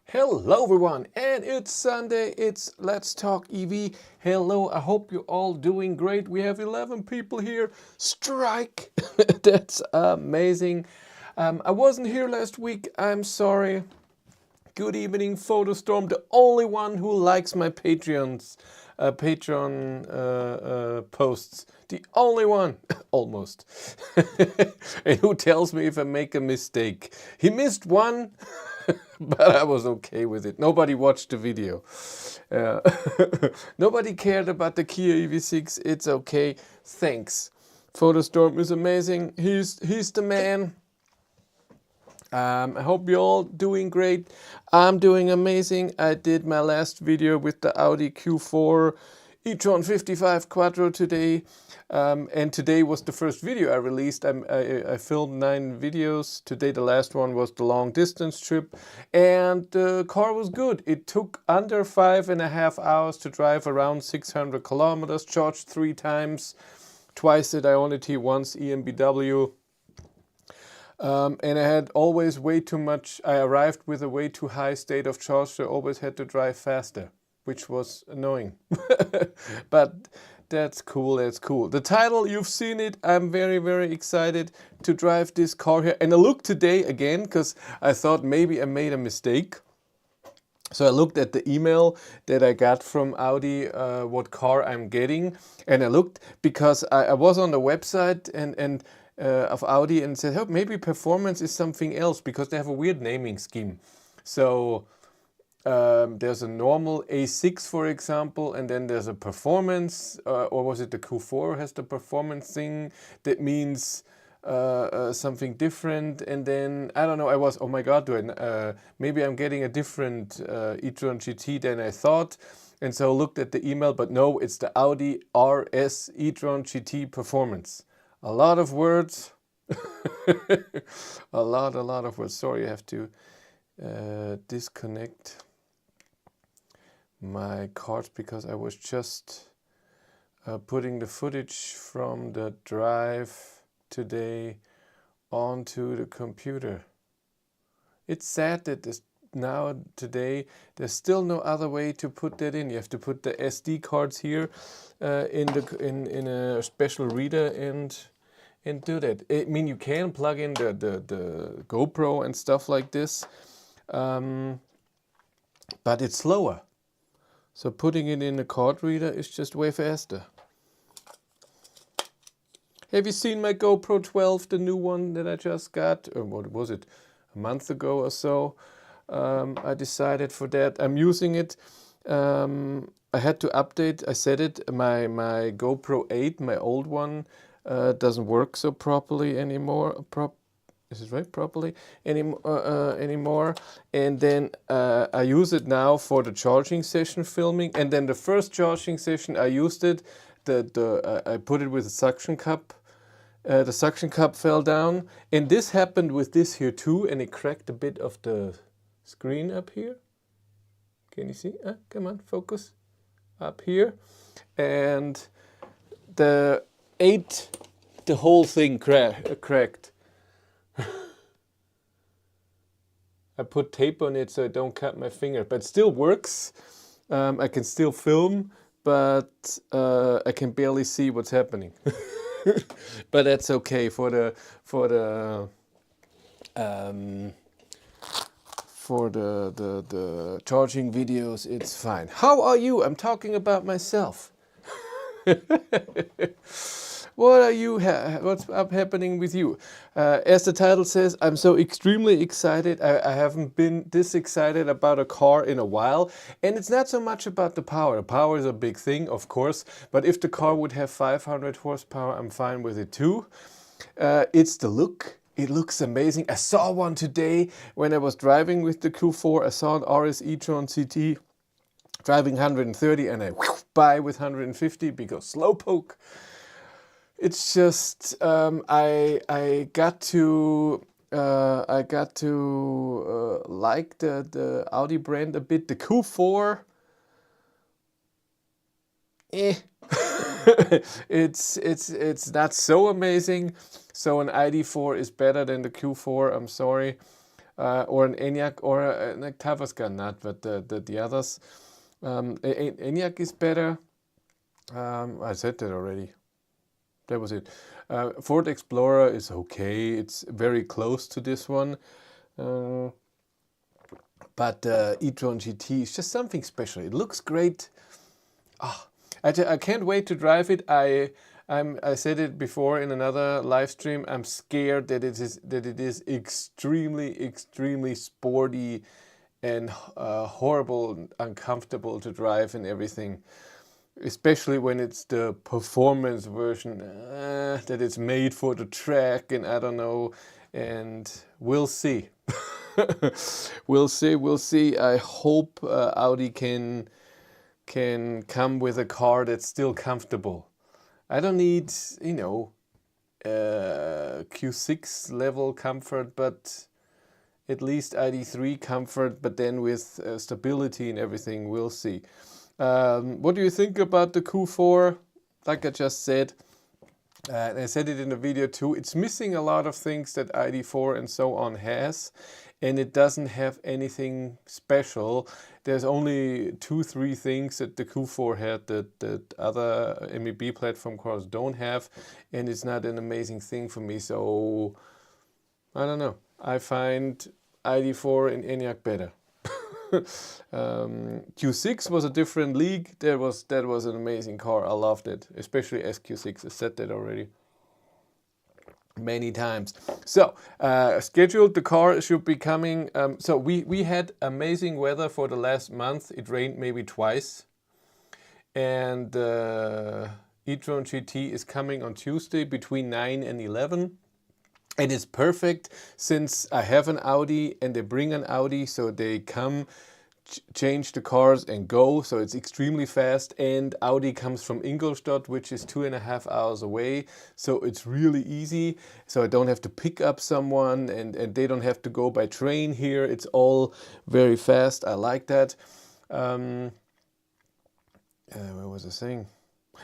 Hello everyone, and it's Sunday, it's Let's Talk EV. Hello, I hope you're all doing great. We have 11 people here. Strike! That's amazing. I wasn't here last week, I'm sorry. Good evening, Photostorm, the only one who likes my Patreon posts. The only one, almost. And who tells me if I make a mistake. He missed one, but I was okay with it. Nobody watched the video. Nobody cared about the Kia EV6. It's okay. Thanks. Photostorm is amazing. He's the man. I hope you're all doing great. I'm doing amazing. I did my last video with the Audi Q4 e-tron 55 Quattro today. And today was the first video I released. I filmed 9 videos. Today the last one was the long distance trip. And the car was good. It took under 5.5 hours to drive around 600 kilometers. Charged 3 times. Twice at Ionity, once EMBW. And I had always way too much, I arrived with a way too high state of charge, so I always had to drive faster, which was annoying. But that's cool, that's cool. The title, you've seen it, I'm very, very excited to drive this car here. And I looked today again, because I thought maybe I made a mistake. So I looked at the email that I got from Audi, what car I'm getting. And I looked, because I was on the website and of Audi and said, oh, maybe performance is something else, because they have a weird naming scheme. So there's a normal A6, for example, and then there's a performance, or was it the Q4 has the performance thing that means something different. And then, I don't know, I was, oh my God, maybe I'm getting a different e-tron GT than I thought. And so I looked at the email, but no, it's the Audi RS e-tron GT performance. A lot of words, a lot of words. Sorry, I have to disconnect my cards because I was just putting the footage from the drive today onto the computer. It's sad that today there's still no other way to put that in. You have to put the SD cards here in a special reader and do that. I mean, you can plug in the GoPro and stuff like this, but it's slower. So putting it in a card reader is just way faster. Have you seen my GoPro 12, the new one that I just got? Or what was it? A month ago or so. I decided for that. I'm using it. I had to update. I said it. My GoPro 8, my old one, doesn't work so properly anymore. Is it right? Properly anymore. And then I use it now for the charging session filming. And then the first charging session I used it. I put it with a suction cup. The suction cup fell down, and this happened with this here too, and it cracked a bit of the screen up here. Can you see? Come on, focus. Up here. And the whole thing cracked. I put tape on it so I don't cut my finger, but it still works. I can still film, but I can barely see what's happening. But that's okay for the charging videos. It's fine. How are you? I'm talking about myself. What's up happening with you? As the title says, I'm so extremely excited. I haven't been this excited about a car in a while. And it's not so much about the power. The power is a big thing, of course. But if the car would have 500 horsepower, I'm fine with it too. It's the look. It looks amazing. I saw one today when I was driving with the Q4. I saw an RS e-tron CT driving 130 and I by with 150 because slowpoke. It's just I got to like the Audi brand a bit. The Q4, it's not so amazing. So an ID4 is better than the Q4. I'm sorry. or an Enyaq or an Octavia, not, but the others. Enyaq is better. I said that already. That was it. Ford Explorer is okay. It's very close to this one. But e-tron GT is just something special. It looks great. I can't wait to drive it. I said it before in another live stream. I'm scared that it is extremely sporty and horrible, uncomfortable to drive and everything. Especially when it's the performance version, that it's made for the track, and I don't know. And we'll see. We'll see. I hope Audi can come with a car that's still comfortable. I don't need, you know, Q6 level comfort, but at least ID3 comfort, but then with stability and everything. We'll see. What do you think about the Q4? Like I just said, and I said it in the video too, it's missing a lot of things that ID4 and so on has, and it doesn't have anything special. There's only 2-3 things that the Q4 had that other MEB platform cars don't have, and it's not an amazing thing for me. So I don't know. I find ID4 and Enyaq better. Q6 was a different league. That was an amazing car. I loved it, especially SQ6. I said that already many times. So scheduled, the car should be coming. So we had amazing weather for the last month. It rained maybe twice, and e-tron GT is coming on Tuesday between 9 and 11. And it's perfect since I have an Audi and they bring an Audi, so they come, change the cars and go. So it's extremely fast, and Audi comes from Ingolstadt, which is 2.5 hours away. So it's really easy. So I don't have to pick up someone, and they don't have to go by train here. It's all very fast. I like that. What was I saying?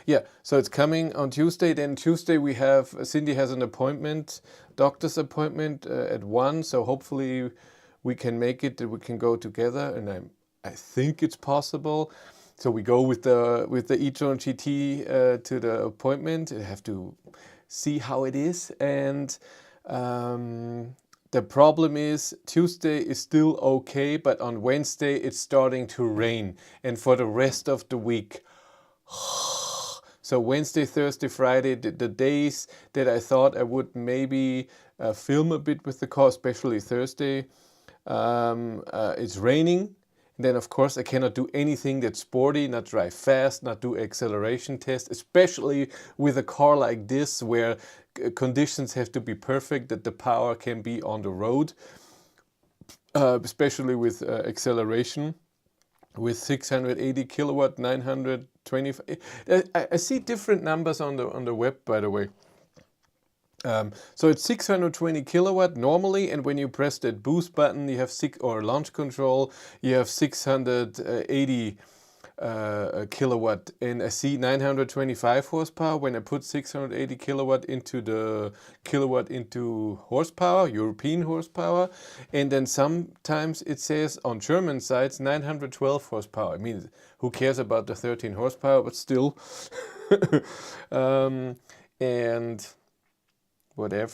Yeah, so it's coming on Tuesday. Then Tuesday we have, Cindy has an appointment, doctor's appointment at 1. So hopefully we can make it, that we can go together, and I think it's possible. So we go with the e-tron GT to the appointment. I have to see how it is. And the problem is Tuesday is still okay, but on Wednesday it's starting to rain, and for the rest of the week. So Wednesday, Thursday, Friday, the days that I thought I would maybe film a bit with the car, especially Thursday, it's raining. And then of course I cannot do anything that's sporty, not drive fast, not do acceleration test, especially with a car like this where conditions have to be perfect, that the power can be on the road, especially with acceleration. With 680 kilowatt, 925. I see different numbers on the web, by the way. So it's 620 kilowatt normally, and when you press that boost button, you have or launch control, you have 680 kilowatt, and I see 925 horsepower. When I put 680 kilowatt into the kilowatt into horsepower, European horsepower, and then sometimes it says on German sites 912 horsepower. I mean, who cares about the 13 horsepower, but still. And whatever.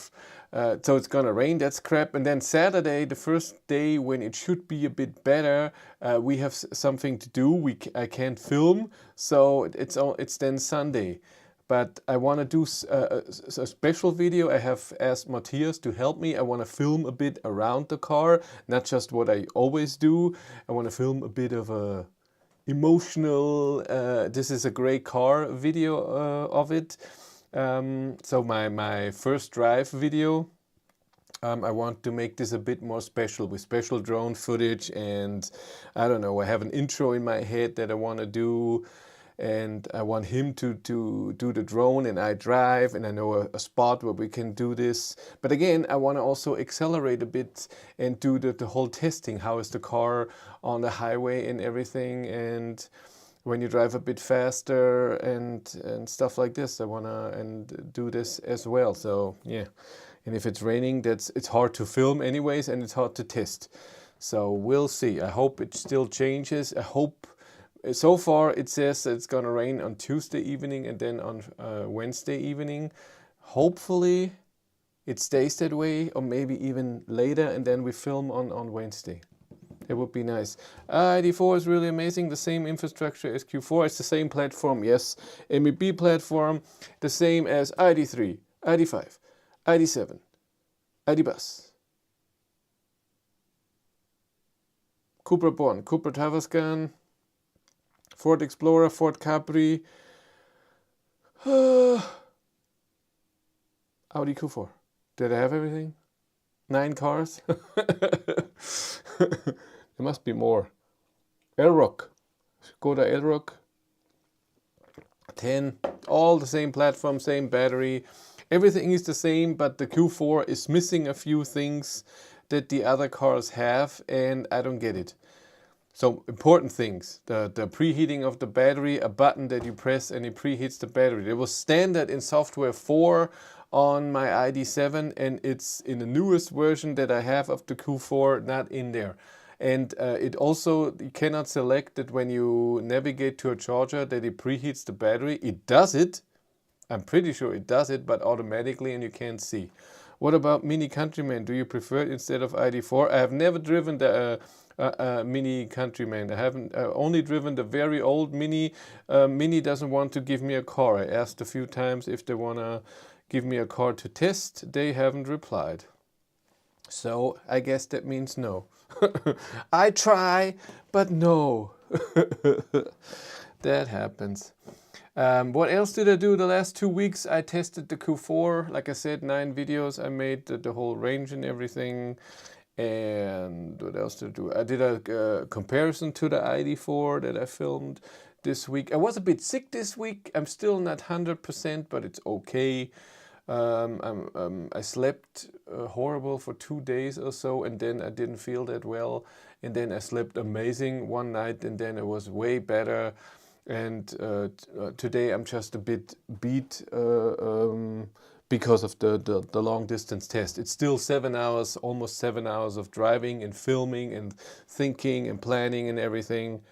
So it's gonna rain, that's crap. And then Saturday, the first day when it should be a bit better, we have something to do. I can't film, so it's then Sunday. But I want to do a special video. I have asked Matthias to help me. I want to film a bit around the car, not just what I always do. I want to film a bit of a emotional, this is a great car video of it. So my first drive video, I want to make this a bit more special with special drone footage, and I don't know, I have an intro in my head that I want to do, and I want him to do the drone and I drive, and I know a spot where we can do this. But again, I want to also accelerate a bit and do the whole testing. How is the car on the highway and everything, and when you drive a bit faster and stuff like this. I want to do this as well. So yeah, And if it's raining, it's hard to film anyways, and it's hard to test. So we'll see. I hope it still changes. I hope. So far it says it's gonna rain on Tuesday evening and then on Wednesday evening. Hopefully it stays that way, or maybe even later, and then we film on Wednesday. It would be nice. ID4 is really amazing. The same infrastructure as Q4. It's the same platform, yes. MEB platform, the same as ID3, ID5, ID7, ID Bus, Cupra Born, Cupra Tavascan, Ford Explorer, Ford Capri, Audi Q4. Did I have everything? 9 cars? There must be more. Elrock, Skoda Elrock, 10, all the same platform, same battery. Everything is the same, but the Q4 is missing a few things that the other cars have, and I don't get it. So important things, the preheating of the battery, a button that you press and it preheats the battery. It was standard in software 4 on my ID7, and it's in the newest version that I have of the Q4 not in there. And it also, you cannot select that when you navigate to a charger that it preheats the battery. It does it, I'm pretty sure it does it, but automatically, and you can't see. What about Mini Countryman? Do you prefer it instead of ID4? I have never driven the Mini Countryman. I haven't only driven the very old Mini. Mini doesn't want to give me a car. I asked a few times if they want to give me a car to test. They haven't replied. So I guess that means no. I try, but no. That happens. What else did I do the last 2 weeks? I tested the Q4. Like I said, 9 videos. I made the whole range and everything. And what else did I do? I did a comparison to the ID4 that I filmed this week. I was a bit sick this week. I'm still not 100%, but it's okay. I slept horrible for 2 days or so, and then I didn't feel that well. And then I slept amazing one night, and then it was way better. And today I'm just a bit beat because of the long distance test. It's still 7 hours, almost 7 hours of driving and filming and thinking and planning and everything.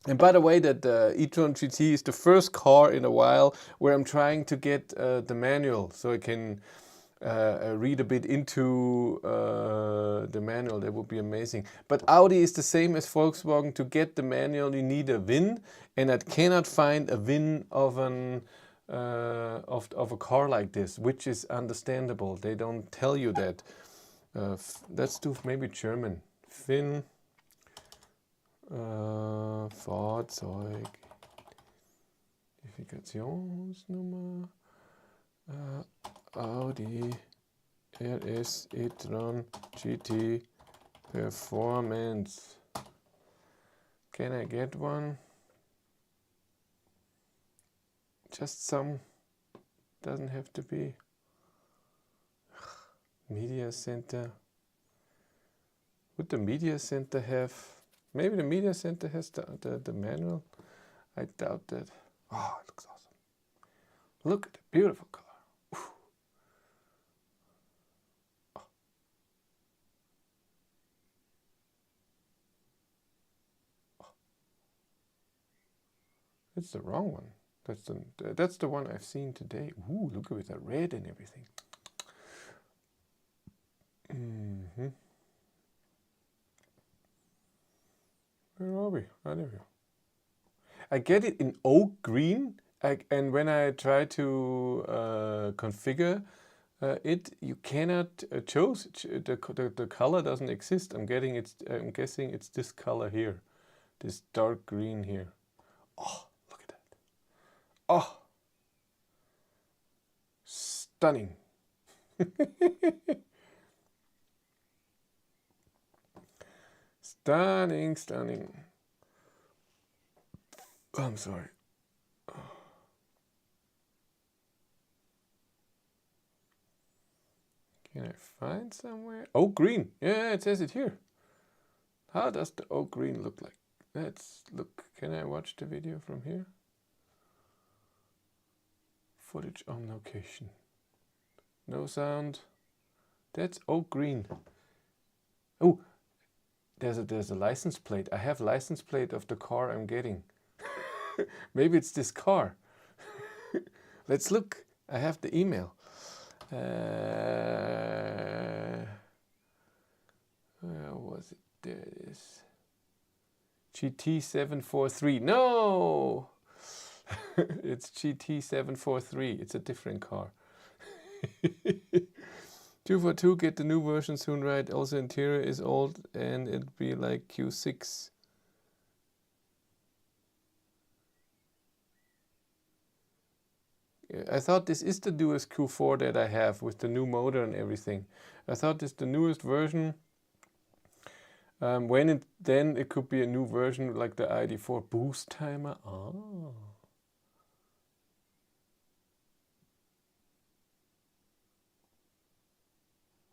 And by the way, that e-tron GT is the first car in a while where I'm trying to get the manual, so I can read a bit into the manual. That would be amazing. But Audi is the same as Volkswagen. To get the manual, you need a VIN, and I cannot find a VIN of an of a car like this, which is understandable. They don't tell you that. Let's do maybe German. VIN. Fahrzeug, Identifikationsnummer, Audi RS e-tron GT Performance. Can I get one? Just some, doesn't have to be. Media Center. Would the Media Center have? Maybe the Media Center has the manual. I doubt that. Oh, it looks awesome. Look at the beautiful car. Oh. Oh. It's the wrong one. That's the one I've seen today. Ooh, look at the red and everything. Mm-hmm. Where are we? Oh, there we go. I get it in oak green, and when I try to configure it, you cannot choose. The color doesn't exist. I'm guessing it's this color here, this dark green here. Oh, look at that! Oh, stunning! Stunning, stunning. Oh, I'm sorry. Can I find somewhere? Oak green. Yeah, it says it here. How does the oak green look like? Let's look. Can I watch the video from here? Footage on location. No sound. That's oak green. Oh, there's a license plate. I have license plate of the car I'm getting. Maybe it's this car. Let's look. I have the email. Where was it? There it is. GT743. No! It's GT743. It's a different car. 242, get the new version soon, right? Also interior is old and it'd be like Q6. I thought this is the newest Q4 that I have with the new motor and everything. I thought this is the newest version. Then it could be a new version like the ID4 boost timer. Oh.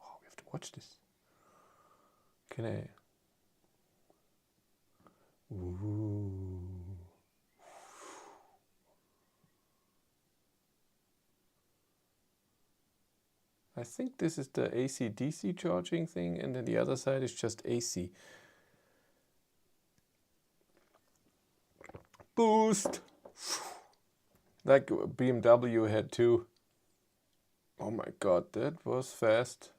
Oh, we have to watch this. Can I? Ooh. I think this is the AC-DC charging thing, and then the other side is just AC. Boost! Like BMW had too. Oh my god, that was fast.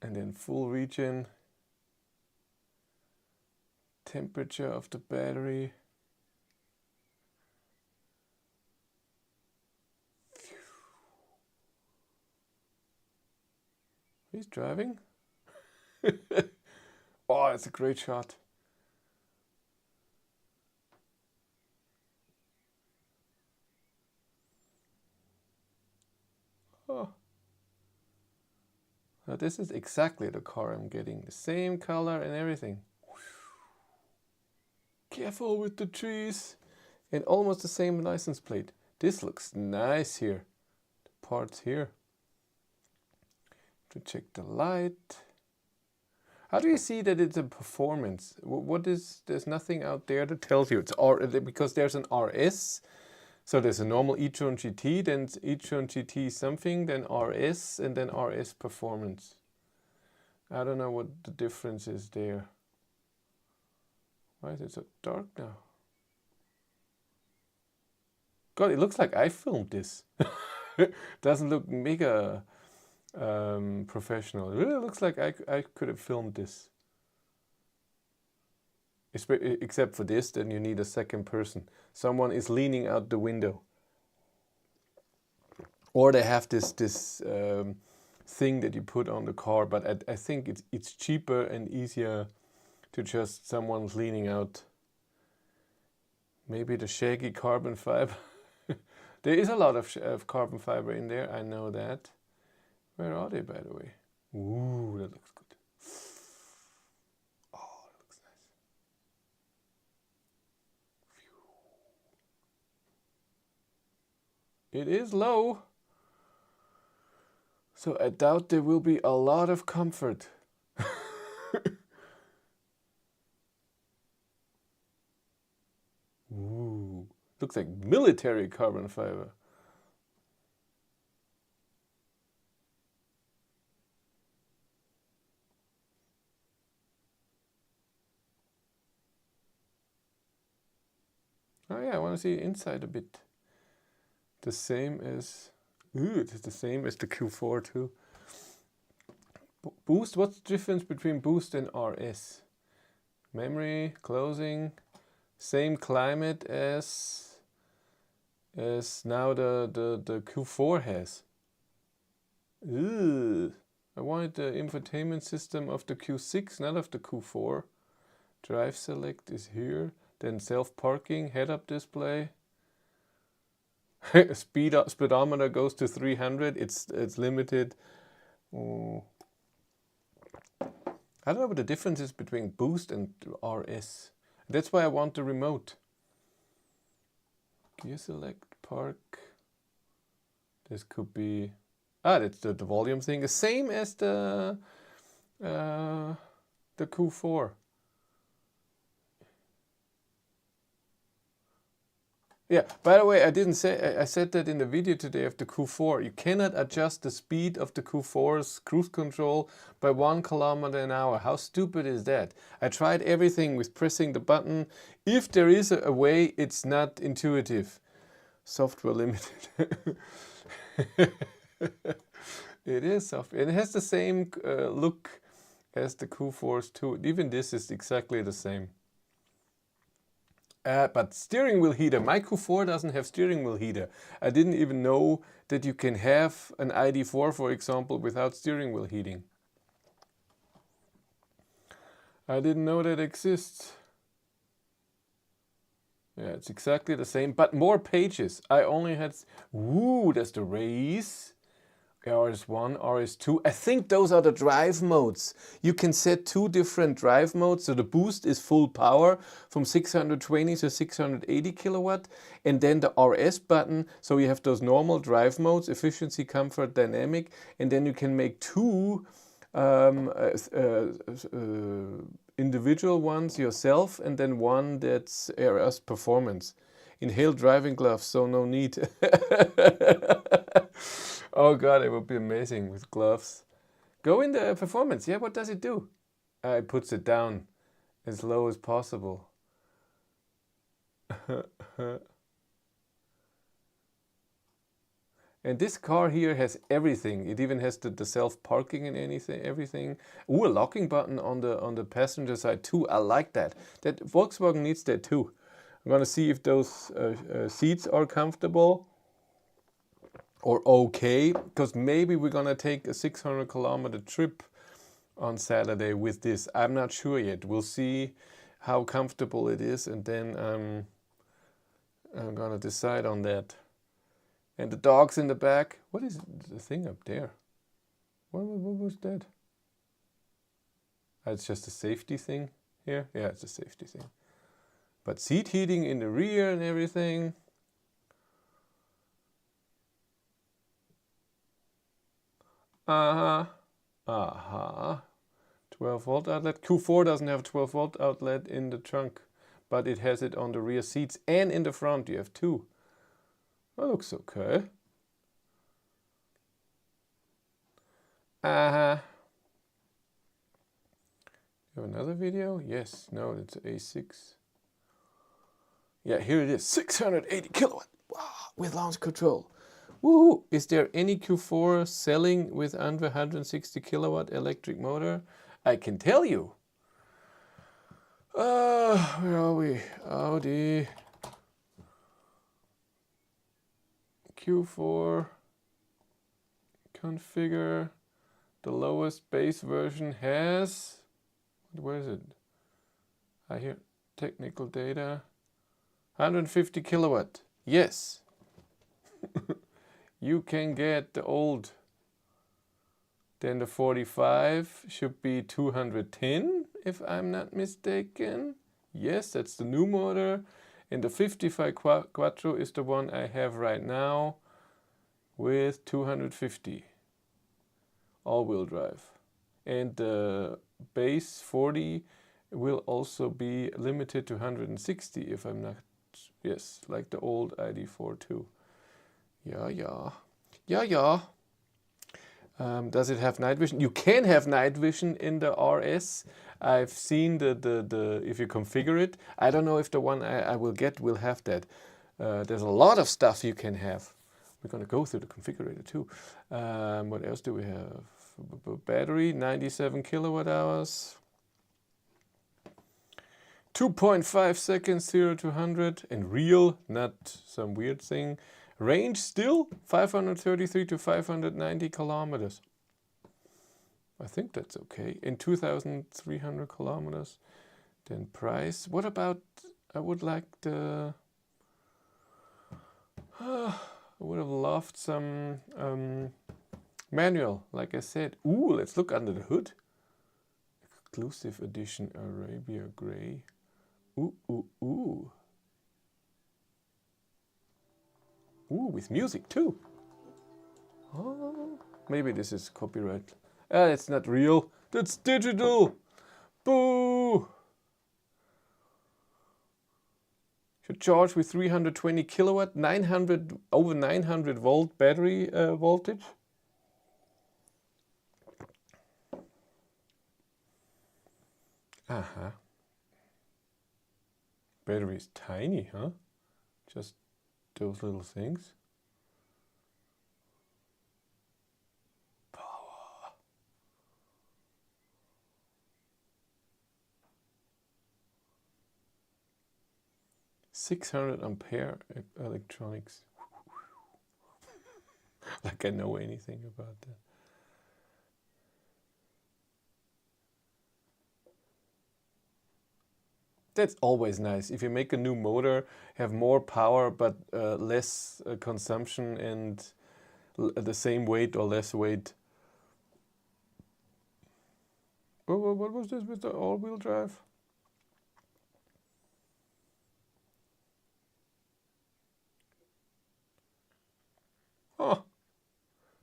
And then full regen. Temperature of the battery. He's driving. Oh, it's a great shot. Oh. Now this is exactly the car I'm getting. The same color and everything. Careful with the trees. And almost the same license plate. This looks nice here. The parts here. To check the light. How do you see that it's a performance? What is, there's nothing out there that tells you it's because there's an RS. So there's a normal e-tron GT, then e-tron GT something, then RS, and then RS performance. I don't know what the difference is there. Why is it so dark now? God, it looks like I filmed this. Doesn't look mega professional. It really looks like I could have filmed this. Except for this, then you need a second person. Someone is leaning out the window. Or they have this thing that you put on the car, but I think it's cheaper and easier to just someone's leaning out. Maybe the shaggy carbon fiber. There is a lot of carbon fiber in there, I know that. Where are they, by the way? Ooh, that looks good. Oh, that looks nice. It is low. So I doubt there will be a lot of comfort. Ooh, looks like military carbon fiber. Oh yeah, I want to see inside a bit. The same as, it is the same as the Q4 too. Boost, what's the difference between boost and RS? Memory, closing, same climate as now the Q4 has. I wanted the infotainment system of the Q6, not of the Q4. Drive select is here. Then self-parking, head-up display. Speedometer goes to 300. It's limited. Oh. I don't know what the difference is between boost and RS. That's why I want the remote. Gear select, park. This could be... that's the volume thing. The same as the Q4. Yeah, by the way, I didn't say, I said that in the video today of the Q4. You cannot adjust the speed of the Q4's cruise control by 1 kilometer an hour. How stupid is that? I tried everything with pressing the button. If there is a way, it's not intuitive. Software limited. It is software. It has the same look as the Q4's too. Even this is exactly the same. But steering wheel heater. My Q4 doesn't have steering wheel heater. I didn't even know that you can have an ID4, for example, without steering wheel heating. I didn't know that exists. Yeah, it's exactly the same, but more pages. I only had... Ooh, there's the race. RS1, RS2. I think those are the drive modes. You can set 2 different drive modes. So the boost is full power from 620 to 680 kilowatt. And then the RS button. So you have those normal drive modes, efficiency, comfort, dynamic. And then you can make 2 individual ones yourself. And then one that's RS performance. Inhaled driving gloves, so no need. Oh god, it would be amazing with gloves. Go in the performance. Yeah, what does it do? It puts it down as low as possible. And this car here has everything. It even has the self-parking and everything. Ooh, a locking button on the passenger side too. I like that. That Volkswagen needs that too. I'm gonna see if those seats are comfortable. Or okay, because maybe we're gonna take a 600 kilometer trip on Saturday with this. I'm not sure yet. We'll see how comfortable it is, and then I'm gonna decide on that. And the dogs in the back. What is the thing up there? What was that? It's just a safety thing here. Yeah, it's a safety thing. But seat heating in the rear and everything. Aha. 12 volt outlet. Q4 doesn't have a 12 volt outlet in the trunk, but it has it on the rear seats and in the front. You have 2. That looks okay. You have another video? Yes. No, it's A6. Yeah, here it is. 680 kilowatt. Wow, with launch control. Woohoo! Is there any Q4 selling with under 160 kilowatt electric motor? I can tell you. Where are we? Audi Q4 configure. The lowest base version has... Where is it? I hear technical data. 150 kilowatt. Yes. You can get the old. Then the 45 should be 210, if I'm not mistaken. Yes, that's the new motor. And the 55 Quattro is the one I have right now with 250. All-wheel drive. And the base 40 will also be limited to 160, if I'm not... Yes, like the old ID4 too. Yeah. Does it have night vision? You can have night vision in the RS. I've seen the if you configure it. I don't know if the one I will get will have that. There's a lot of stuff you can have. We're going to go through the configurator too. What else do we have? Battery, 97 kilowatt hours. 2.5 seconds 0 to 100 in real, not some weird thing. Range still 533 to 590 kilometers. I think that's okay. In 2,300 kilometers. Then price. What about, I would like the... I would have loved some manual, like I said. Ooh, let's look under the hood. Exclusive edition Arabia Grey. Ooh, with music too. Oh, maybe this is copyright. It's not real. That's digital. Boo! Should charge with 320 kilowatt, over 900 volt battery voltage. Aha. Battery is tiny, huh? Just those little things. Power. 600 ampere electronics. Like I know anything about that. That's always nice. If you make a new motor, have more power but less consumption and the same weight or less weight. What was this with the all-wheel drive? Oh,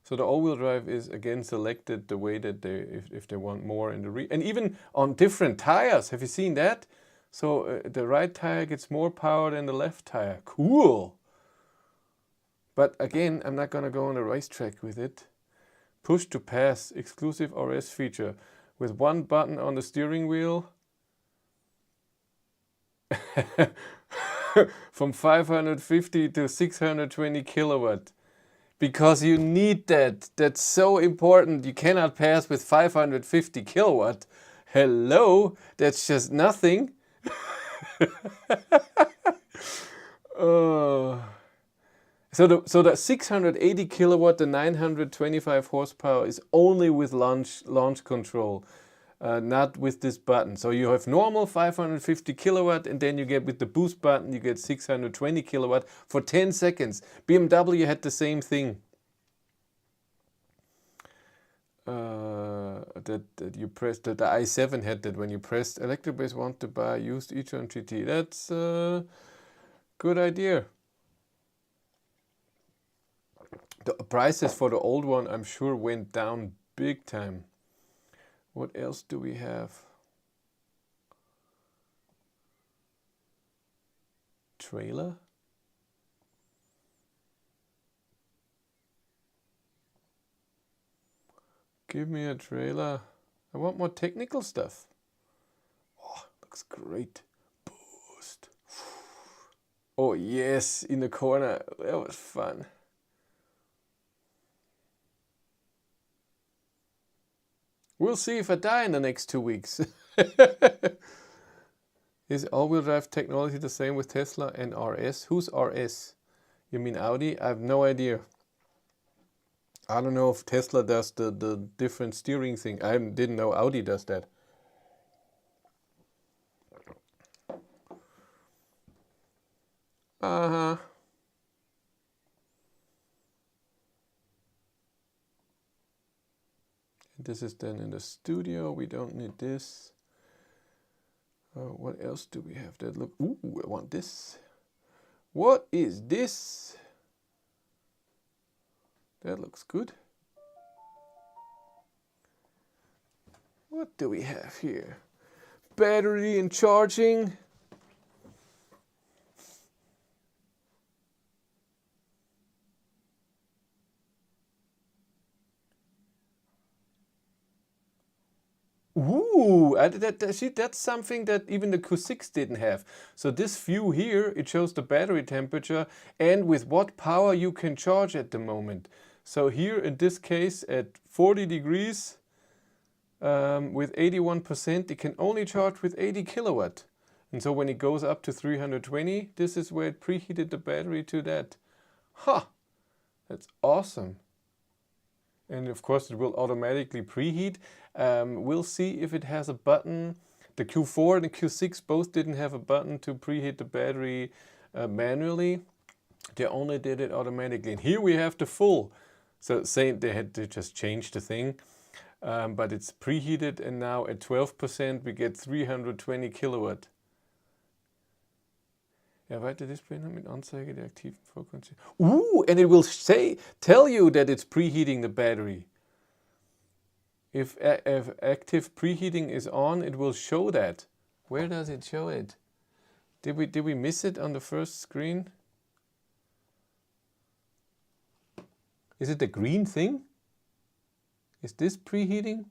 so the all-wheel drive is again selected the way that they, if they want more in the rear, and even on different tires. Have you seen that? So the right tire gets more power than the left tire. Cool. But again, I'm not gonna go on a racetrack with it. Push to pass, exclusive RS feature, with one button on the steering wheel. From 550 to 620 kilowatt. Because you need that. That's so important. You cannot pass with 550 kilowatt. Hello, that's just nothing. So the 680 kilowatt, the 925 horsepower is only with launch control, not with this button. So you have normal 550 kilowatt, and then you get with the boost button, you get 620 kilowatt for 10 seconds. BMW had the same thing. That you pressed, the i7 had that when you pressed electric base want to buy used e-tron GT. That's a good idea. The prices for the old one, I'm sure, went down big time. What else do we have? Trailer? Give me a trailer. I want more technical stuff. Oh, looks great. Boost. Oh yes, in the corner. That was fun. We'll see if I die in the next 2 weeks. Is all-wheel drive technology the same with Tesla and RS? Who's RS? You mean Audi? I have no idea. I don't know if Tesla does the different steering thing. I didn't know Audi does that. Uh-huh. This is then in the studio. We don't need this. What else do we have that look? Ooh, I want this. What is this? That looks good. What do we have here? Battery and charging. Ooh, see, that's something that even the Q6 didn't have. So this view here, it shows the battery temperature and with what power you can charge at the moment. So here in this case at 40 degrees with 81%, it can only charge with 80 kilowatt. And so when it goes up to 320, this is where it preheated the battery to that. Ha! That's awesome. And of course it will automatically preheat. We'll see if it has a button. The Q4 and the Q6 both didn't have a button to preheat the battery manually. They only did it automatically. And here we have the full. So same, they had to just change the thing. But it's preheated, and now at 12% we get 320 kilowatt. Erweiterte Display mit Anzeige der aktiven Vorkonzentration. Ooh, and it will tell you that it's preheating the battery. If active preheating is on, it will show that. Where does it show it? Did we miss it on the first screen? Is it the green thing? Is this preheating?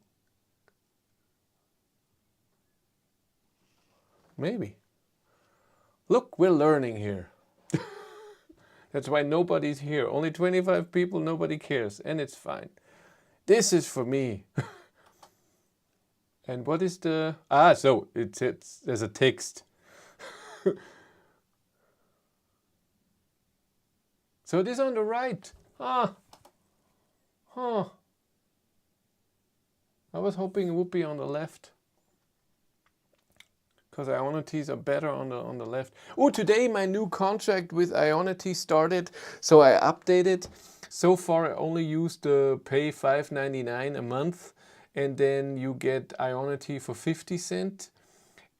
Maybe. Look, we're learning here. That's why nobody's here. Only 25 people, nobody cares, and it's fine. This is for me. And what is the... so there's a text. So it is on the right. I was hoping it would be on the left, because Ionities are better on the left. Oh, today my new contract with Ionity started, so I updated. So far I only used the pay $5.99 a month, and then you get Ionity for 50 cents.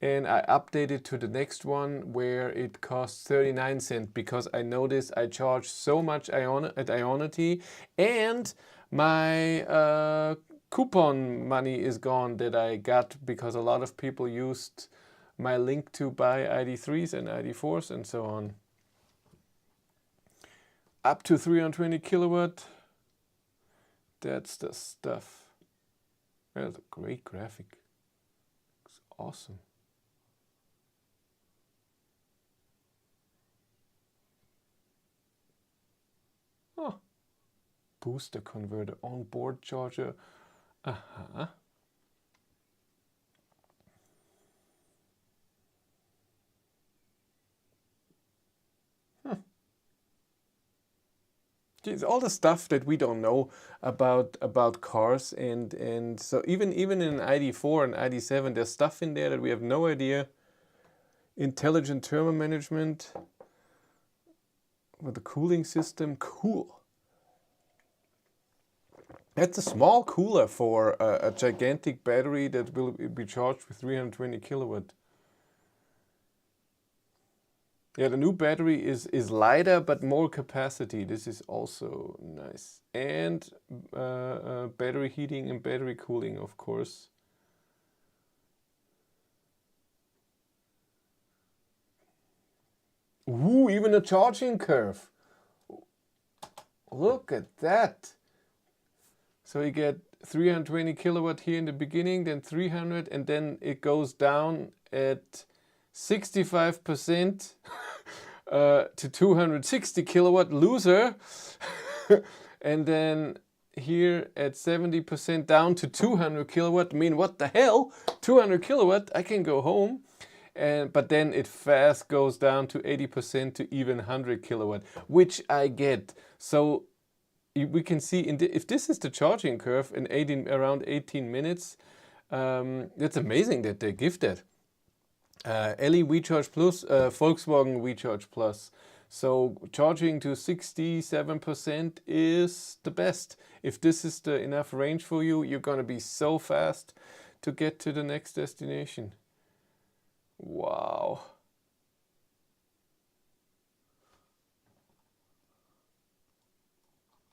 And I updated to the next one where it costs 39 cents, because I noticed I charge so much at Ionity, and my coupon money is gone that I got because a lot of people used my link to buy ID3s and ID4s and so on. Up to 320 kilowatt. That's the stuff. That's a great graphic. It's awesome. Oh. Booster converter, onboard charger. It's all the stuff that we don't know about cars, and so even in ID4 and ID7 there's stuff in there that we have no idea. Intelligent thermal management with the cooling system, cool. That's a small cooler for a gigantic battery that will be charged with 320 kilowatt. Yeah, the new battery is lighter but more capacity. This is also nice. And battery heating and battery cooling, of course. Ooh, even a charging curve. Look at that. So you get 320 kilowatt here in the beginning, then 300, and then it goes down at 65% to 260 kilowatt, loser. And then here at 70% down to 200 kilowatt. I mean, what the hell? 200 kilowatt, I can go home. But then it fast goes down to 80% to even 100 kilowatt, which I get. So we can see if this is the charging curve in around 18 minutes, that's amazing that they give that. LE WeCharge Plus, Volkswagen WeCharge Plus. So charging to 67% is the best. If this is the enough range for you, you're gonna be so fast to get to the next destination. Wow.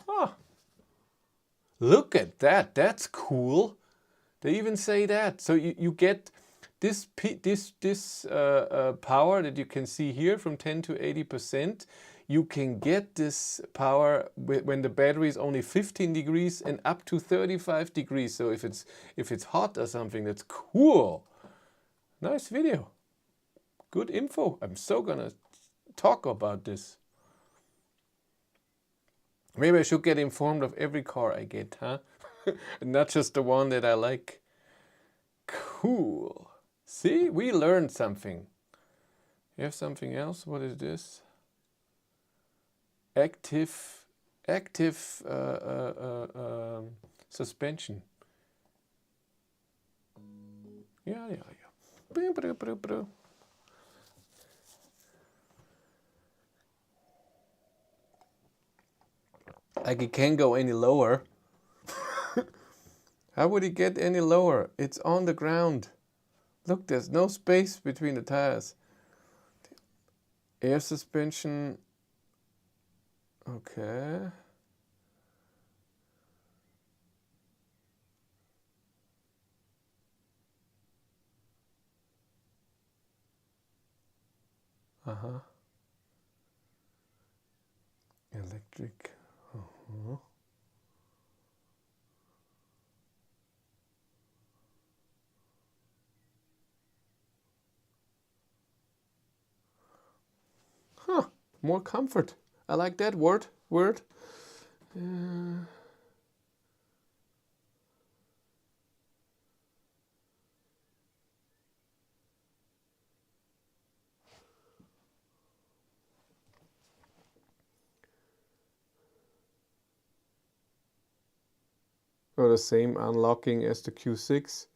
Ah, look at that. That's cool. They even say that. So you get this power that you can see here from 10 to 80%. You can get this power when the battery is only 15 degrees and up to 35 degrees. So if it's hot or something, that's cool. Nice video. Good info. I'm so gonna talk about this. Maybe I should get informed of every car I get, huh? Not just the one that I like. Cool. See, we learned something. You have something else? What is this? Active suspension. Yeah. Like it can't go any lower. How would it get any lower? It's on the ground. Look, there's no space between the tires. Air suspension. Okay. Uh-huh. Electric. Uh-huh. Huh. More comfort. I like that word. Or the same unlocking as the Q6.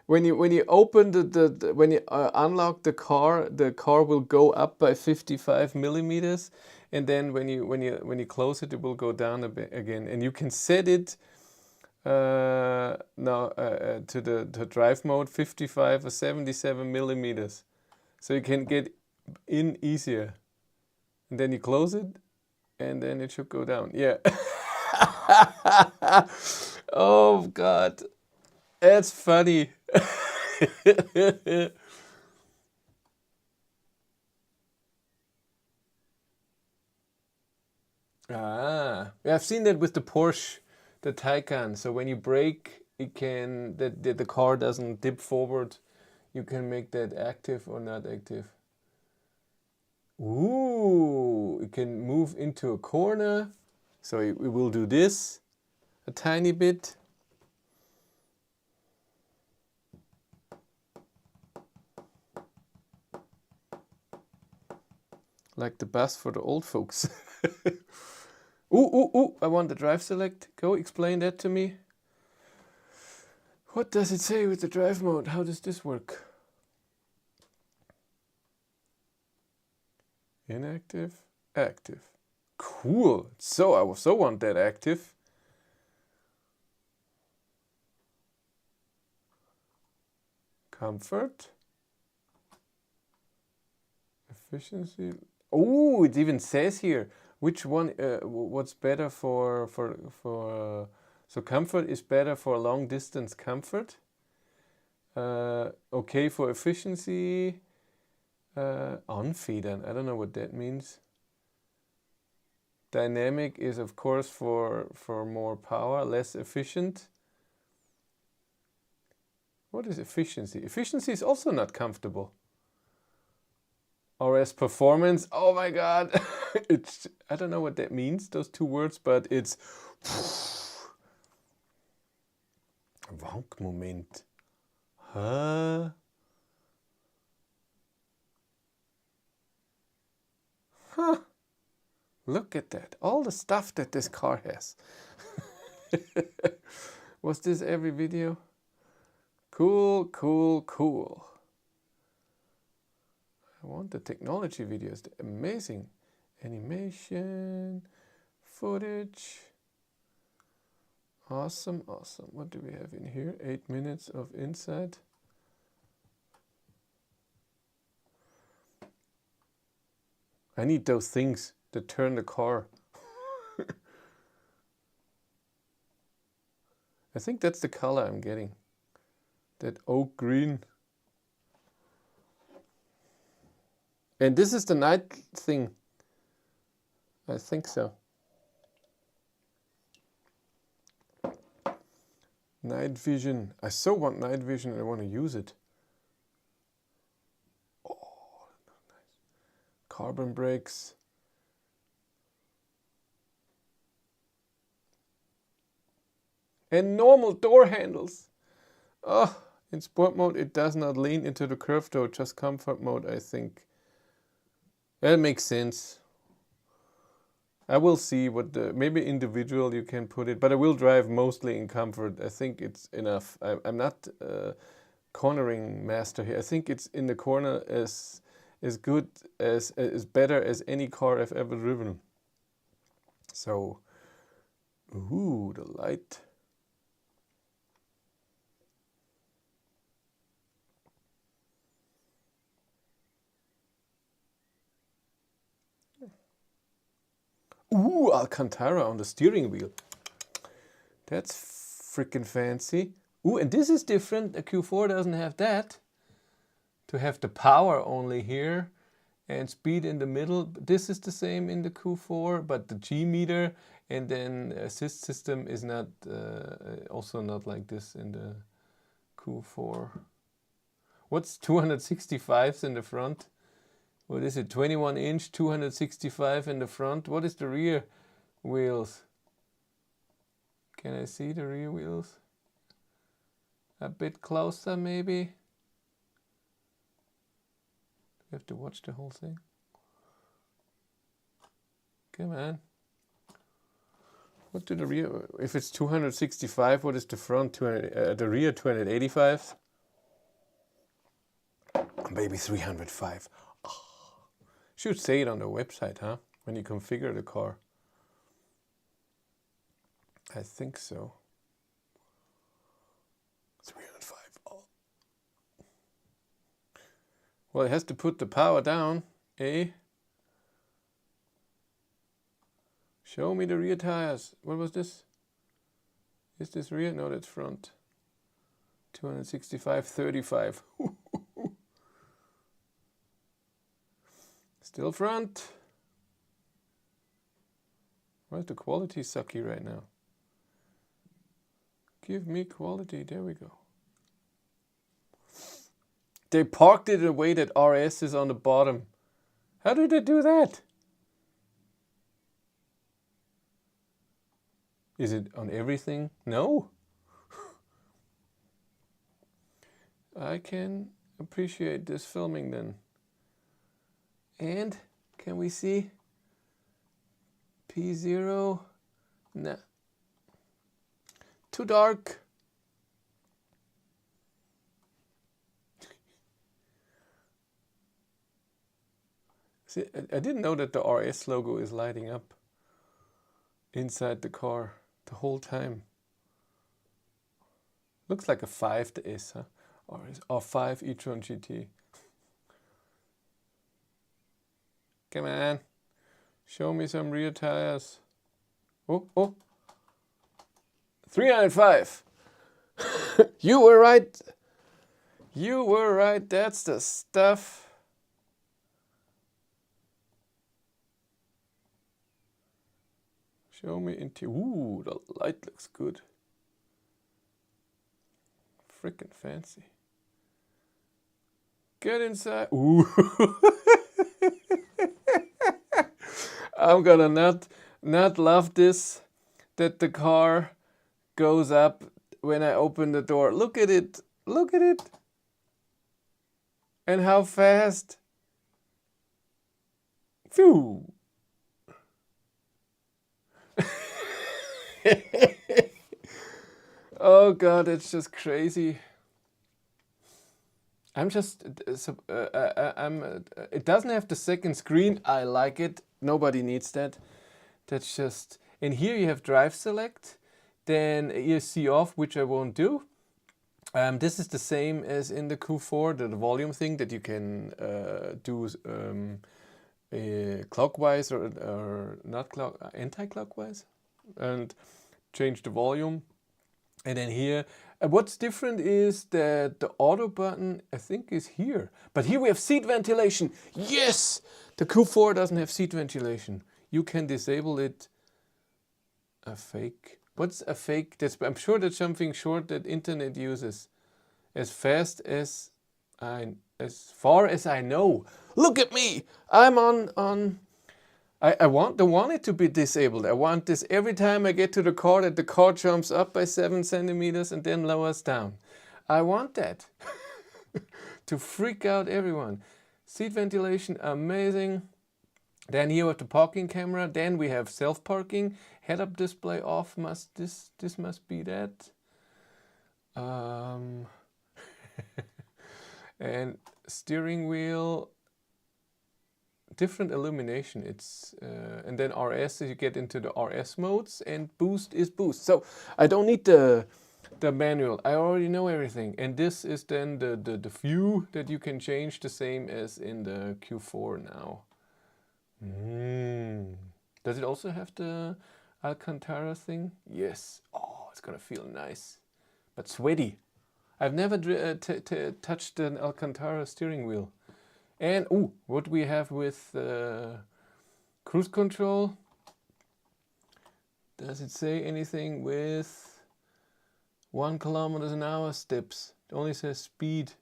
When you open when you unlock the car will go up by 55 millimeters, and then when you close it, it will go down a bit again, and you can set it now to the drive mode 55 or 77 millimeters, so you can get in easier, and then you close it, and then it should go down. Yeah. Oh God. That's funny. Ah, yeah, I've seen that with the Porsche, the Taycan. So when you brake, it can the car doesn't dip forward. You can make that active or not active. Ooh, it can move into a corner. So we will do this a tiny bit. Like the bus for the old folks. Ooh, I want the drive select. Go explain that to me. What does it say with the drive mode? How does this work? Inactive, active. Cool. So I also want that active. Comfort. Efficiency. Oh, it even says here which one. What's better for so comfort is better for long distance comfort. Okay for efficiency. Anfedern. I don't know what that means. Dynamic is of course for more power, less efficient. What is efficiency? Efficiency is also not comfortable. Or as performance, oh my God, it's, I don't know what that means, those two words, but it's Wankmoment. Huh? Huh. Look at that, all the stuff that this car has. Was this every video? Cool, cool, cool. I want the technology videos, amazing. Animation, footage. Awesome, awesome. What do we have in here? 8 minutes of insight. I need those things that turn the car. I think that's the color I'm getting. That oak green. And this is the night thing. I think so. Night vision. I so want night vision and I want to use it. Oh, nice. Carbon brakes. And normal door handles. Oh, in sport mode it does not lean into the curve though, just comfort mode I think. That makes sense. I will see what maybe individual you can put it, but I will drive mostly in comfort. I think it's enough. I'm not cornering master here. I think it's in the corner as good as better as any car I've ever driven. So, ooh, the light. Ooh, Alcantara on the steering wheel. That's freaking fancy. Ooh, and this is different. The Q4 doesn't have that. to have the power only here and speed in the middle. This is the same in the Q4, but the G meter and then assist system is not also not like this in the Q4. What's 265s in the front? What is it? 21 inch, 265 in the front. What is the rear wheels? Can I see the rear wheels? A bit closer maybe. You have to watch the whole thing. Come on. What do the rear, if it's 265, what is the front? The rear 285? Maybe 305. Oh. Should say it on the website, huh? When you configure the car. I think so. 305. Oh. Well, it has to put the power down, eh? Show me the rear tires. What was this? Is this rear? No, that's front. 265, 35. Still front. Why is the quality sucky right now? Give me quality. There we go. They parked it in a way that RS is on the bottom. How did they do that? Is it on everything? No. I can appreciate this filming then. And can we see P0? Nah. Too dark. See, I didn't know that the RS logo is lighting up inside the car the whole time. Looks like a 5 to S, huh? Or 5 e-tron GT. Come on, show me some rear tires. Oh, 305. You were right. You were right. That's the stuff. Show me into. Ooh, the light looks good. Frickin' fancy. Get inside. Ooh. I'm gonna not love this, that the car goes up when I open the door. Look at it. Look at it. And how fast. Phew. Oh God, it's just crazy. It doesn't have the second screen. I like it. Nobody needs that. That's just, and here you have drive select, then ESC off, which I won't do. This is the same as in the Q4, the volume thing that you can do clockwise or not anti-clockwise, and change the volume. And then here, what's different is that the auto button, I think, is here. But here we have seat ventilation. Yes! The Q4 doesn't have seat ventilation. You can disable it. A fake. What's a fake? I'm sure that's something short that internet uses. As far as I know. Look at me! I'm on. I don't want it to be disabled. I want this every time I get to the car, that the car jumps up by 7 centimeters and then lowers down. I want that. To freak out everyone. Seat ventilation, amazing. Then here with the parking camera. Then we have self-parking. Head-up display off. This must be that. And steering wheel. Different illumination. It's and then RS, you get into the RS modes, and boost is boost. So I don't need the manual. I already know everything. And this is then the view that you can change, the same as in the Q4 now. Does it also have the Alcantara thing? Yes. Oh, it's gonna feel nice, but sweaty. I've never touched an Alcantara steering wheel. And ooh, what we have with cruise control. Does it say anything with 1 kilometers an hour steps? It only says speed.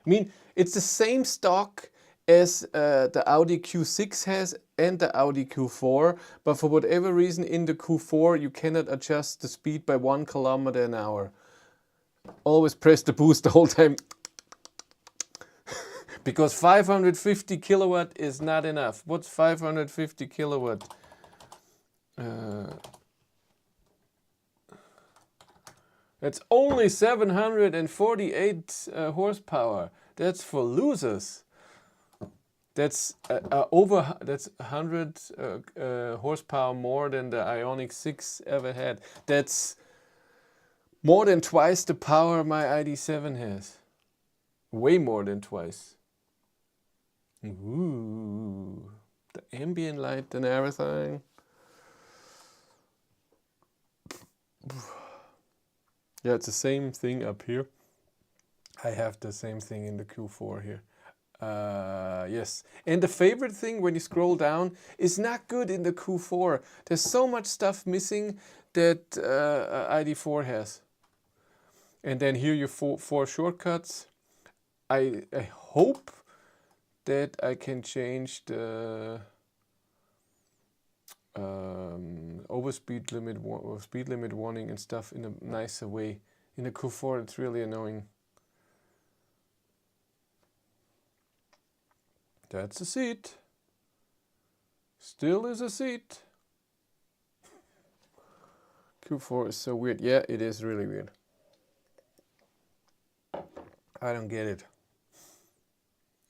I mean, it's the same stock as the Audi Q6 has and the Audi Q4, but for whatever reason in the Q4 you cannot adjust the speed by 1 kilometer an hour. Always press the boost the whole time. Because 550 kilowatt is not enough. What's 550 kilowatt? It's only 748 horsepower. That's for losers. That's that's 100 horsepower more than the Ioniq 6 ever had. That's more than twice the power my ID7 has. Way more than twice. Ooh, the ambient light and everything. Yeah, it's the same thing up here. I have the same thing in the Q4 here. Yes, and the favorite thing when you scroll down is not good in the Q4. There's so much stuff missing that ID4 has. And then here you four shortcuts. I hope that I can change the overspeed limit or speed limit warning and stuff in a nicer way. In the Q4 it's really annoying. That's a seat. Still is a seat. Q4 is so weird. Yeah, it is really weird. I don't get it.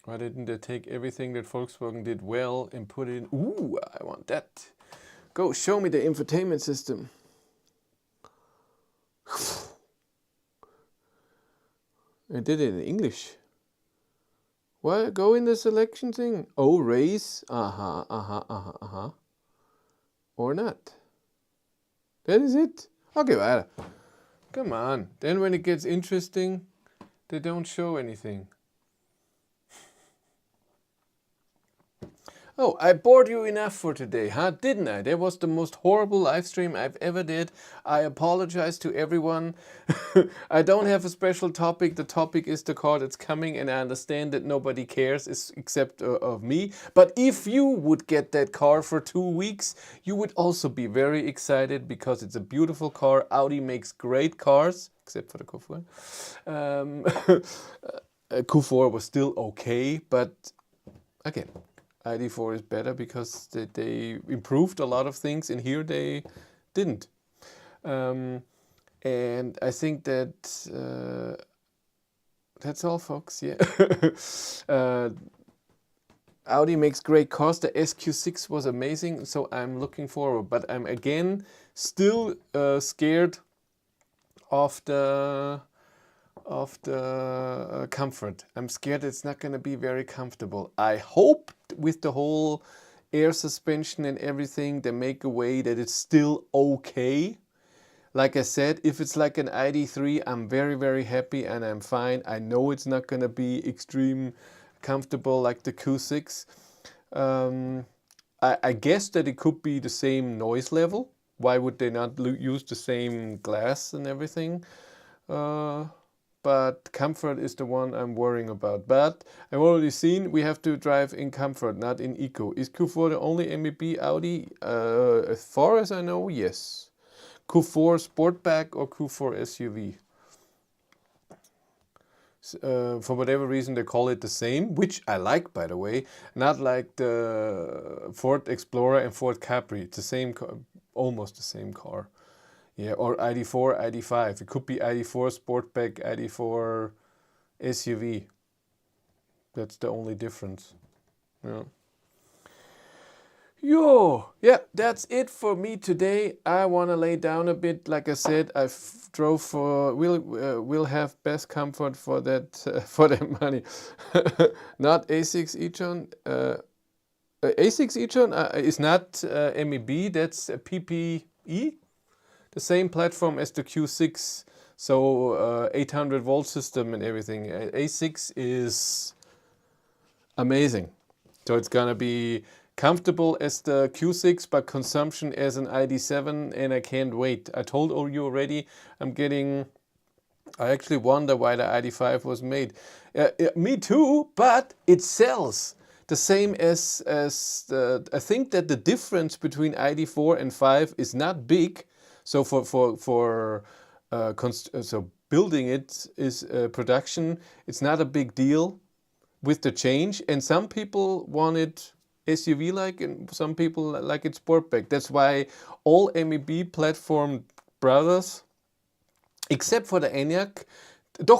Why didn't they take everything that Volkswagen did well and put it in? Ooh, I want that. Go, show me the infotainment system. I did it in English. What? Go in the selection thing. Oh, race. Or not. That is it. Okay, weiter. Come on. Then when it gets interesting, they don't show anything. Oh, I bored you enough for today, huh? Didn't I? That was the most horrible live stream I've ever did. I apologize to everyone. I don't have a special topic. The topic is the car that's coming, and I understand that nobody cares except of me. But if you would get that car for 2 weeks, you would also be very excited because it's a beautiful car. Audi makes great cars, except for the Q4. Q4 was still okay, but again, ID4 is better because they improved a lot of things, and here they didn't. And I think that that's all, folks. Yeah. Audi makes great cars. The SQ6 was amazing, so I'm looking forward. But I'm again still scared of the comfort. I'm scared it's not going to be very comfortable. I hope with the whole air suspension and everything, they make a way that it's still okay. Like I said, if it's like an ID3, I'm very, very happy and I'm fine. I know it's not going to be extreme comfortable like the Q6. I guess that it could be the same noise level. Why would they not use the same glass and everything? But comfort is the one I'm worrying about. But I've already seen we have to drive in comfort, not in eco. Is Q4 the only MEB Audi? As far as I know, yes. Q4 Sportback or Q4 SUV. For whatever reason they call it the same, which I like, by the way. Not like the Ford Explorer and Ford Capri. It's the same car, almost the same car. Yeah, or ID4, ID5. It could be ID4 Sportback, ID4 SUV. That's the only difference. Yeah. Yeah, that's it for me today. I want to lay down a bit. Like I said, I drove for. We'll have best comfort for that for that money. Not A6 e-tron. A6 e-tron is not MEB. That's PPE. The same platform as the Q6, So 800 volt system and everything. A6 is amazing. So it's gonna be comfortable as the Q6, but consumption as an ID7, and I can't wait. I told you already, I actually wonder why the ID5 was made. Me too, but it sells the same as I think that the difference between ID4 and 5 is not big. So so building it is production. It's not a big deal with the change, and some people want it SUV-like, and some people like it sportback. That's why all MEB platform brothers, except for the Enyaq,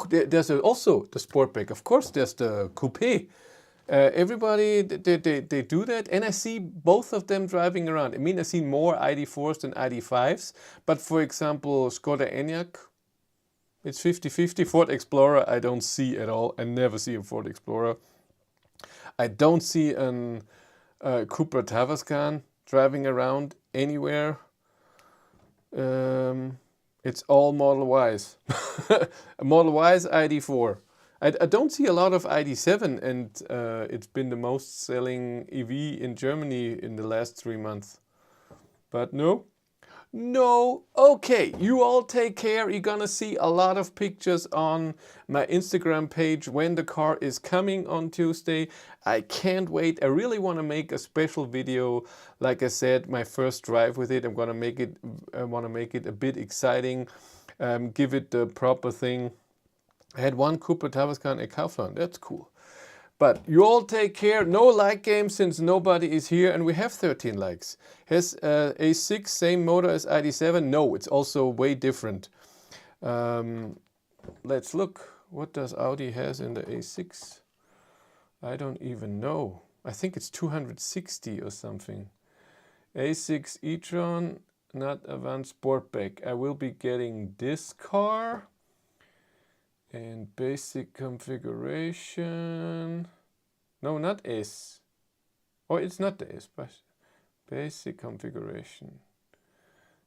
there's also the sportback. Of course, there's the coupe. Everybody, they do that, and I see both of them driving around. I mean, I see more ID4s than ID5s, but for example, Skoda Enyaq, it's 50-50. Ford Explorer, I don't see at all. I never see a Ford Explorer. I don't see an Cupra Tavascan driving around anywhere. It's all Model Ys. Model Ys, ID4. I don't see a lot of ID7, and it's been the most selling EV in Germany in the last 3 months. But no. No, okay, you all take care. You're gonna see a lot of pictures on my Instagram page when the car is coming on Tuesday. I can't wait. I really want to make a special video. Like I said, my first drive with it. I want to make it a bit exciting, give it the proper thing. I had one Cupra Tavascan at Kaufland. That's cool. But you all take care. No like game since nobody is here, and we have 13 likes. Has A6 same motor as ID7? No, it's also way different. Let's look. What does Audi has in the A6? I don't even know. I think it's 260 or something. A6 e-tron, not advanced sportback. I will be getting this car. And basic configuration. No, not S. Oh, it's not the S, but basic configuration.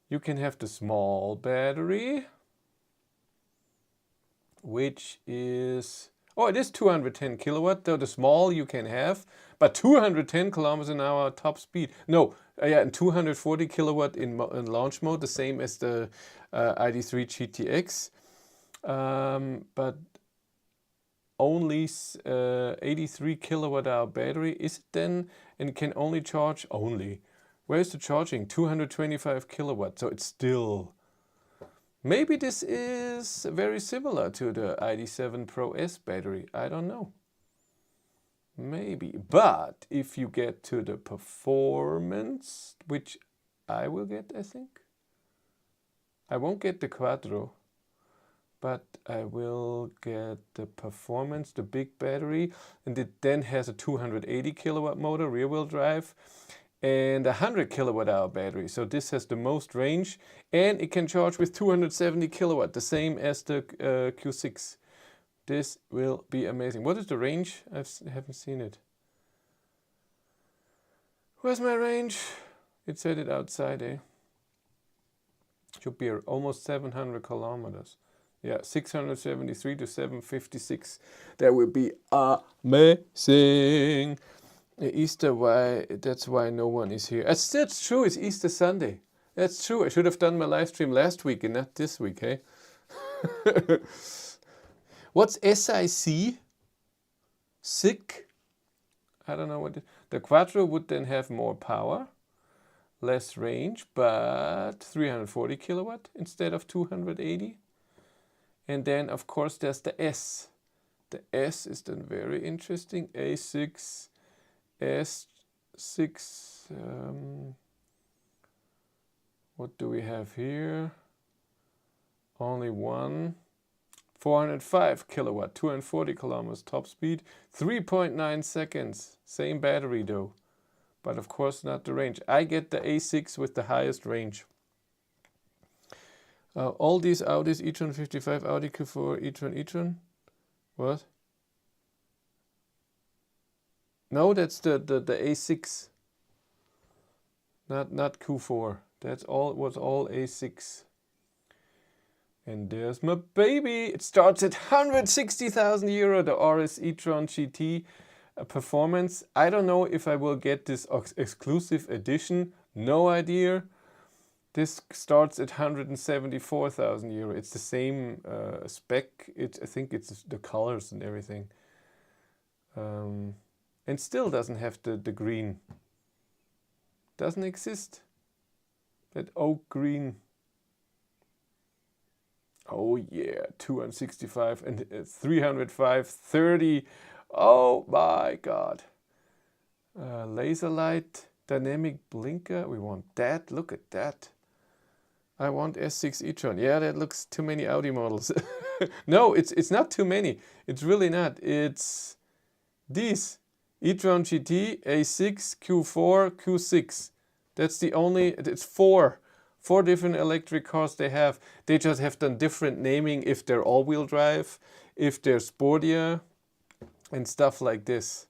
You can have the small battery, which is, oh, it is 210 kilowatt. Though the small you can have, but 210 kilometers an hour top speed. No, yeah, and 240 kilowatt in launch mode, the same as the ID3 GTX. But only 83 kilowatt hour battery. Is it then? And can only charge only. Where's the charging? 225 kilowatt. So it's still. Maybe this is very similar to the ID7 Pro S battery. I don't know. Maybe. But if you get to the performance, which I will get, I think. I won't get the Quattro, but I will get the performance, the big battery, and it then has a 280 kilowatt motor, rear wheel drive, and a 100 kilowatt hour battery. So this has the most range, and it can charge with 270 kilowatt, the same as the Q6. This will be amazing. What is the range? I haven't seen it. Where's my range? It said it outside, eh? Should be almost 700 kilometers. Yeah, 673 to 756. That will be amazing. Easter, why? That's why no one is here. That's true. It's Easter Sunday. That's true. I should have done my live stream last week and not this week, hey? What's SIC? Sick? I don't know what. The Quattro would then have more power, less range, but 340 kilowatt instead of 280. And then, of course, there's the S. The S is then very interesting. A6, S6. What do we have here? Only one. 405 kilowatt, 240 kilometers top speed, 3.9 seconds. Same battery though, but of course not the range. I get the A6 with the highest range. All these Audis, e-tron 55, Audi Q4, e-tron. What? No, that's the A6. Not Q4. That's all. It was all A6. And there's my baby. It starts at 160,000 euro, the RS e-tron GT performance. I don't know if I will get this exclusive edition. No idea. This starts at 174,000 euro. It's the same spec. I think it's the colors and everything. And still doesn't have the green. Doesn't exist. That oak green. Oh yeah, 265 and 305, 30. Oh my God. Laser light, dynamic blinker. We want that. Look at that. I want S6 e-tron. Yeah, that looks too many Audi models. No, it's not too many. It's really not. It's these. e-tron GT, A6, Q4, Q6. That's the only, it's four different electric cars they have. They just have done different naming if they're all-wheel drive, if they're sportier, and stuff like this.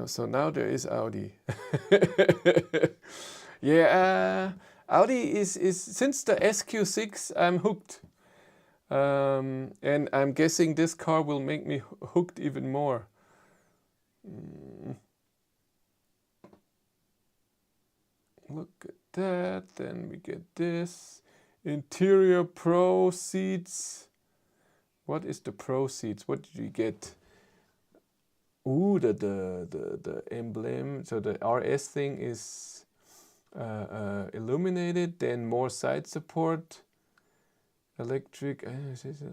So now there is Audi. Yeah, Audi is since the SQ6 I'm hooked. And I'm guessing this car will make me hooked even more. Look at that. Then we get this. Interior Pro seats. What is the Pro seats? What did we get? Ooh, the emblem. So the RS thing is illuminated. Then more side support. Electric.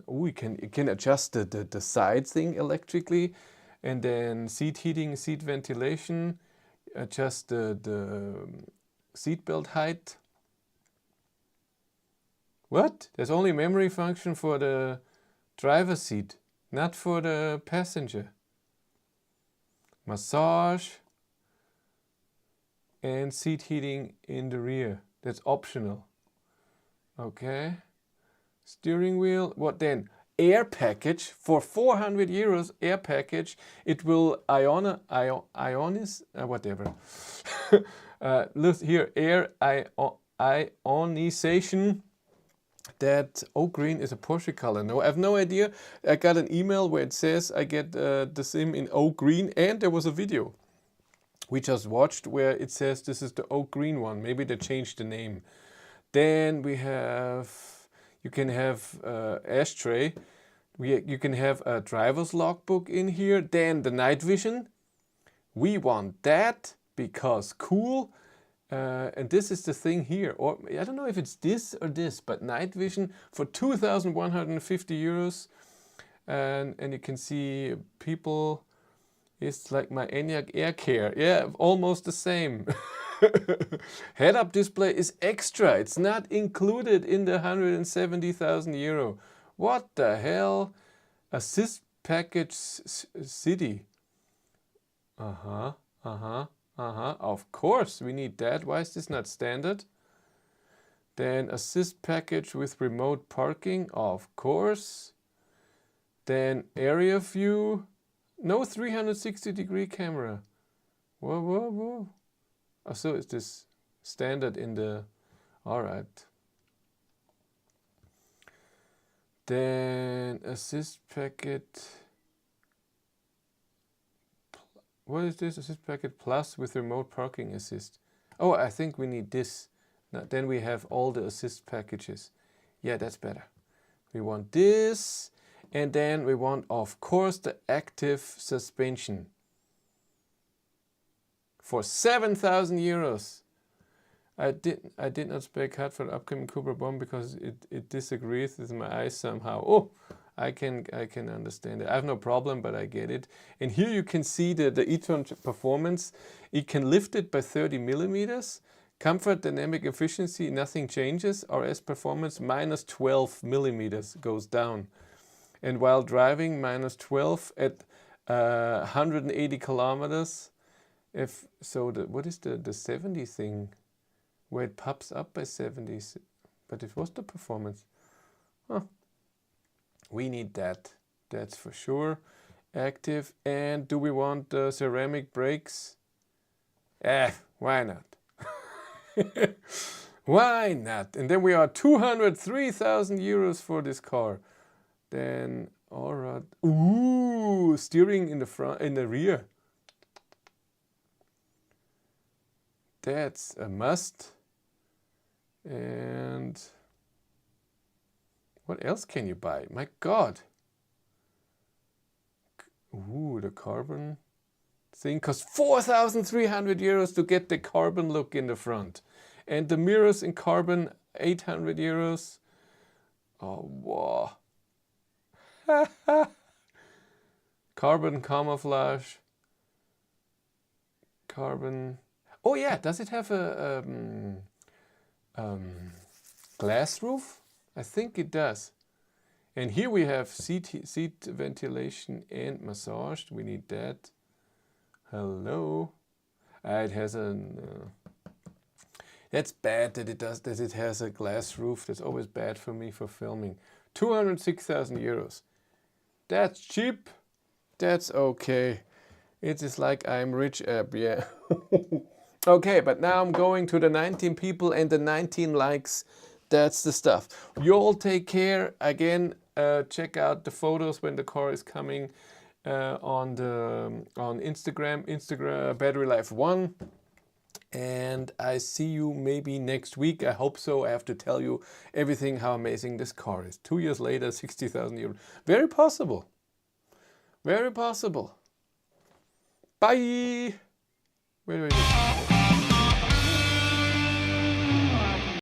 Oh, you can adjust the side thing electrically, and then seat heating, seat ventilation. Adjust the seat belt height. What? There's only memory function for the driver's seat, not for the passenger. Massage and seat heating in the rear. That's optional. Okay. Steering wheel. What then? Air package for 400 euros. Air package. It will ionize whatever. Look here. Air ionization. That oak green is a Porsche color. No, I have no idea. I got an email where it says I get the sim in oak green, and there was a video we just watched where it says this is the oak green one. Maybe they changed the name. Then we have, you can have ashtray. You can have a driver's logbook in here. Then the night vision. We want that because cool. And this is the thing here, or I don't know if it's this or this, but night vision for 2,150 euros. And you can see people, it's like my ENIAC Air Care. Yeah, almost the same. Head-up display is extra. It's not included in the 170,000 euro. What the hell? Assist package city. Of course, we need that. Why is this not standard? Then assist package with remote parking. Of course. Then area view. No 360-degree camera. Whoa. Oh, so is this standard in the... Alright. Then assist packet... What is this? Assist packet plus with remote parking assist. Oh, I think we need this. Now, then we have all the assist packages. Yeah, that's better. We want this. And then we want, of course, the active suspension. For 7,000 euros. I did not spec hard for the upcoming Cobra Bomb because it disagrees with my eyes somehow. Oh, I can understand it. I have no problem, but I get it. And here you can see the e-tron performance. It can lift it by 30 millimeters. Comfort, dynamic efficiency, nothing changes. RS performance minus 12 millimeters goes down. And while driving, minus 12 at 180 kilometers. If so, what is the 70 thing? Where it pops up by 70. But it was the performance. Huh. We need that. That's for sure. Active. And do we want ceramic brakes? Why not? Why not? And then we are 203,000 euros for this car. Then, all right. Ooh, steering in the front, in the rear. That's a must. And what else can you buy? My God. Ooh, the carbon thing costs 4,300 euros to get the carbon look in the front. And the mirrors in carbon, 800 euros. Oh, wow. Carbon camouflage. Carbon. Oh yeah, does it have a glass roof? I think it does. And here we have seat ventilation and massage. We need that. Hello. It has an. That's bad that it does. That it has a glass roof. That's always bad for me for filming. 206,000 euros. That's cheap. That's okay. It is like I'm rich app, yeah. Okay, but now I'm going to the 19 people and the 19 likes. That's the stuff. You all take care. Again, check out the photos when the car is coming on Instagram Battery Life 1. And I see you maybe next week. I hope so. I have to tell you everything, how amazing this car is. 2 years later, 60,000 euros. Very possible. Very possible. Bye. Wait.